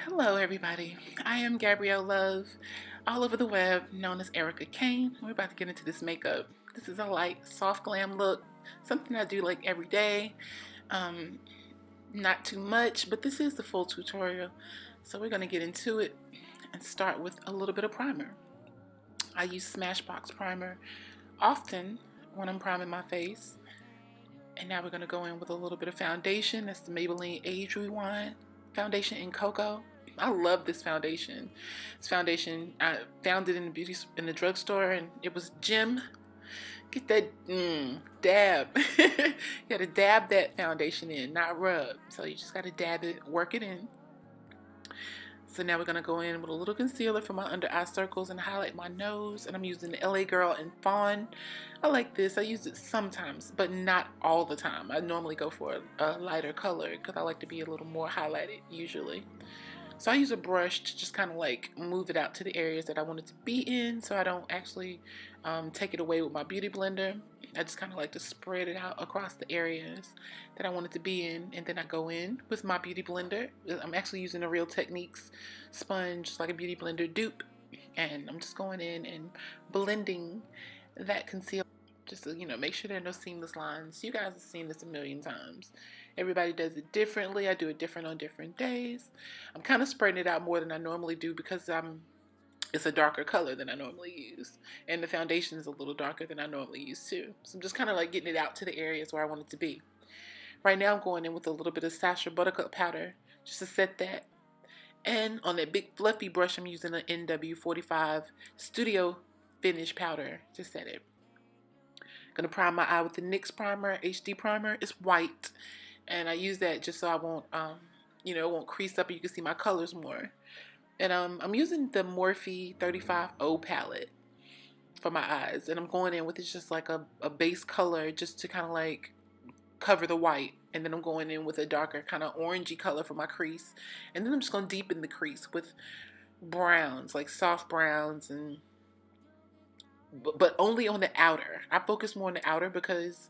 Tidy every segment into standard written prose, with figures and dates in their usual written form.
Hello everybody, I am Gabrielle Love, all over the web, known as ERYCACANE. We're about to get into this makeup. This is a light, soft glam look, something I do like every day. Um, Not too much, but this is the full tutorial. So we're gonna get into it and start with a little bit of primer. I use Smashbox primer often when I'm priming my face. And now we're gonna go in with a little bit of foundation. That's the Maybelline Age Rewind foundation in Cocoa. I love this foundation. This foundation, I found it in the drugstore, and it was Gem. Get that dab. You gotta dab that foundation in, not rub. So you just gotta dab it, work it in. So now we're gonna go in with a little concealer for my under eye circles and highlight my nose. And I'm using the LA Girl in Fawn. I like this. I use it sometimes, but not all the time. I normally go for a lighter color because I like to be a little more highlighted usually. So I use a brush to just kind of like move it out to the areas that I want it to be in, so I don't actually take it away with my beauty blender. I just kind of like to spread it out across the areas that I want it to be in, and then I go in with my beauty blender. I'm actually using a Real Techniques sponge, like a beauty blender dupe, and I'm just going in and blending that concealer. Just to, make sure there are no seamless lines. You guys have seen this a million times. Everybody does it differently. I do it different on different days. I'm kind of spreading it out more than I normally do because it's a darker color than I normally use. And the foundation is a little darker than I normally use too. So I'm just kind of like getting it out to the areas where I want it to be. Right now I'm going in with a little bit of Sacha Buttercup powder just to set that. And on that big fluffy brush I'm using an NW45 Studio Finish powder to set it. Gonna prime my eye with the NYX Primer HD Primer. It's white, and I use that just so I won't, it won't crease up and you can see my colors more. And I'm using the Morphe 35O palette for my eyes, and I'm going in with it's just like a base color just to kind of like cover the white, and then I'm going in with a darker kind of orangey color for my crease, and then I'm just gonna deepen the crease with browns, like soft browns, and but only on the outer. I focus more on the outer because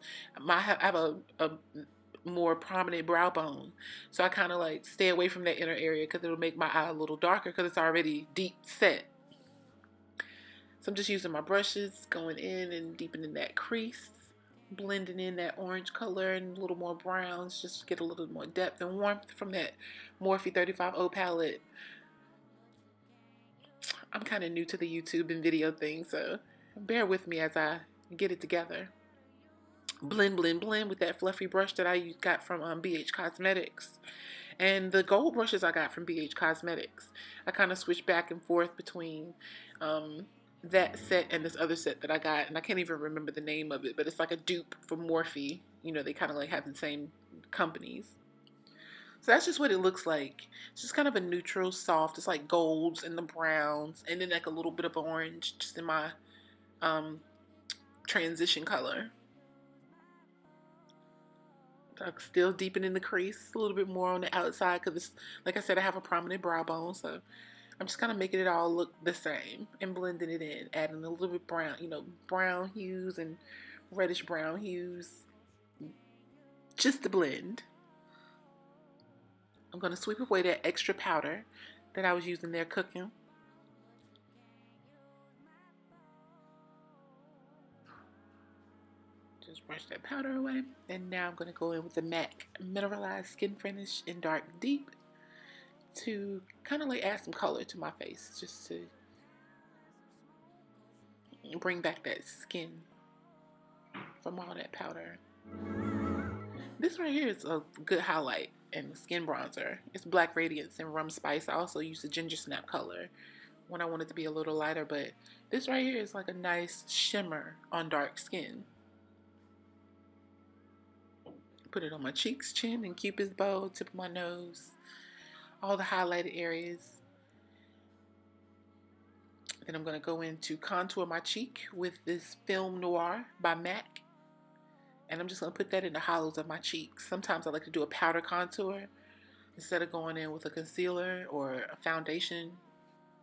I have a more prominent brow bone. So I kind of like stay away from that inner area because it'll make my eye a little darker because it's already deep set. So I'm just using my brushes, going in and deepening that crease, blending in that orange color and a little more browns just to get a little more depth and warmth from that Morphe 35O palette. I'm kind of new to the YouTube and video thing, so bear with me as I get it together. Blend, blend, blend with that fluffy brush that I got from BH Cosmetics. And the gold brushes I got from BH Cosmetics. I kind of switch back and forth between that set and this other set that I got. And I can't even remember the name of it, but it's like a dupe for Morphe. They kind of like have the same companies. So that's just what it looks like. It's just kind of a neutral, soft. It's like golds and the browns, and then like a little bit of orange just in my transition color. So I'm still deepening the crease a little bit more on the outside because it's, like I said, I have a prominent brow bone, so I'm just kind of making it all look the same and blending it in, adding a little bit brown, brown hues and reddish brown hues, just to blend. I'm going to sweep away that extra powder that I was using there cooking. Just brush that powder away. And now I'm going to go in with the MAC Mineralized Skin Finish in Dark Deep to kind of like add some color to my face, just to bring back that skin from all that powder. This right here is a good highlight and skin bronzer. It's Black Radiance and Rum Spice. I also use the Ginger Snap color when I want it to be a little lighter, but this right here is like a nice shimmer on dark skin. Put it on my cheeks, chin, and cupid's bow, tip of my nose, all the highlighted areas. Then I'm going to go in to contour my cheek with this Film Noir by MAC. And I'm just going to put that in the hollows of my cheeks. Sometimes I like to do a powder contour instead of going in with a concealer or a foundation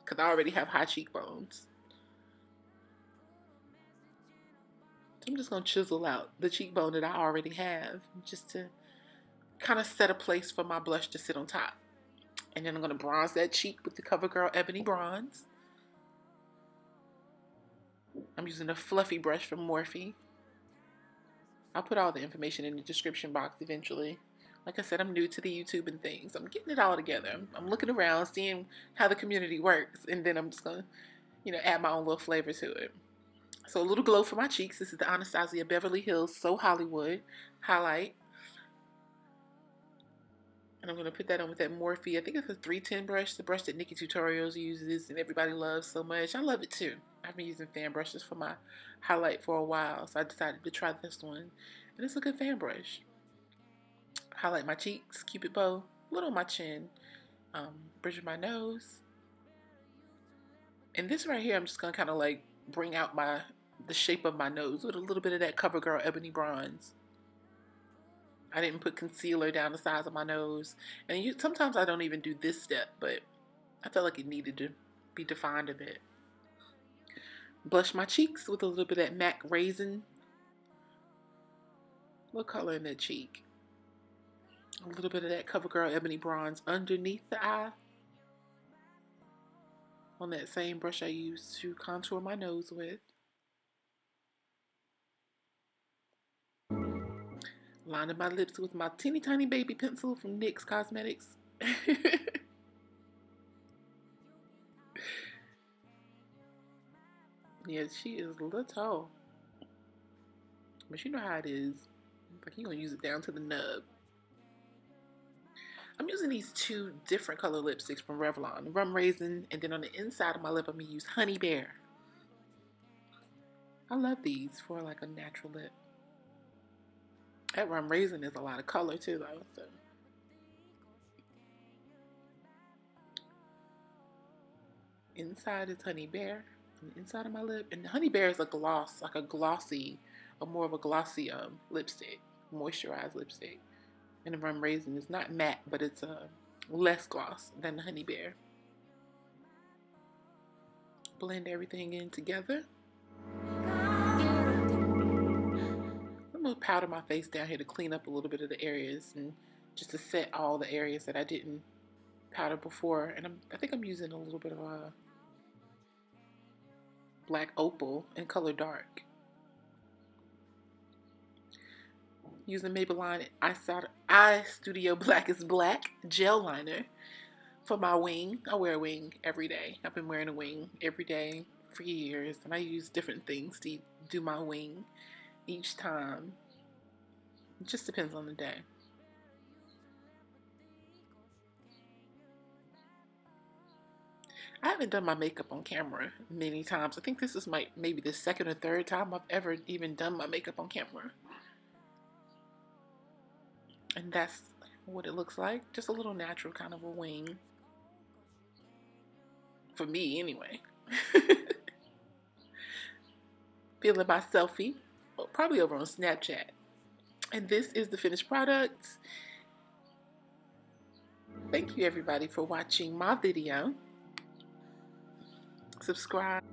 because I already have high cheekbones. So I'm just going to chisel out the cheekbone that I already have just to kind of set a place for my blush to sit on top. And then I'm going to bronze that cheek with the CoverGirl Ebony Bronze. I'm using a fluffy brush from Morphe. I'll put all the information in the description box eventually. Like I said, I'm new to the YouTube and things. I'm getting it all together. I'm looking around, seeing how the community works, and then I'm just going to, add my own little flavor to it. So a little glow for my cheeks. This is the Anastasia Beverly Hills So Hollywood highlight. And I'm going to put that on with that Morphe. I think it's a 310 brush, the brush that Nikki Tutorials uses and everybody loves so much. I love it too. I've been using fan brushes for my highlight for a while, so I decided to try this one. And it's a good fan brush. Highlight my cheeks, Cupid bow, a little on my chin, bridge of my nose. And this right here, I'm just going to kind of like bring out the shape of my nose with a little bit of that CoverGirl Ebony Bronze. I didn't put concealer down the sides of my nose. And sometimes I don't even do this step, but I felt like it needed to be defined a bit. Blush my cheeks with a little bit of that MAC Raisin. What color in that cheek? A little bit of that CoverGirl Ebony Bronze underneath the eye. On that same brush I used to contour my nose with. Lining my lips with my teeny tiny baby pencil from NYX Cosmetics. Yeah, she is a little tall. But you know how it is. Like you're going to use it down to the nub. I'm using these two different color lipsticks from Revlon. Rum Raisin, and then on the inside of my lip I'm going to use Honey Bear. I love these for like a natural lip. That Rum Raisin is a lot of color too though. So. Inside is Honey Bear. On the inside of my lip. And the Honey Bear is a gloss, like a glossy, or more of a glossy lipstick. Moisturized lipstick. And the Rum Raisin is not matte, but it's less gloss than the Honey Bear. Blend everything in together. I'm going to powder my face down here to clean up a little bit of the areas and just to set all the areas that I didn't powder before. And I think I'm using a little bit of black opal in color dark. Using Maybelline Eyestudio Blackest Black gel liner for my wing. I wear a wing every day. I've been wearing a wing every day for years, and I use different things to do my wing each time. It just depends on the day. I haven't done my makeup on camera many times. I think this is maybe the second or third time I've ever even done my makeup on camera. And that's what it looks like. Just a little natural kind of a wing. For me, anyway. Feeling my selfie. Well, probably over on Snapchat. And this is the finished product. Thank you everybody for watching my video. Subscribe.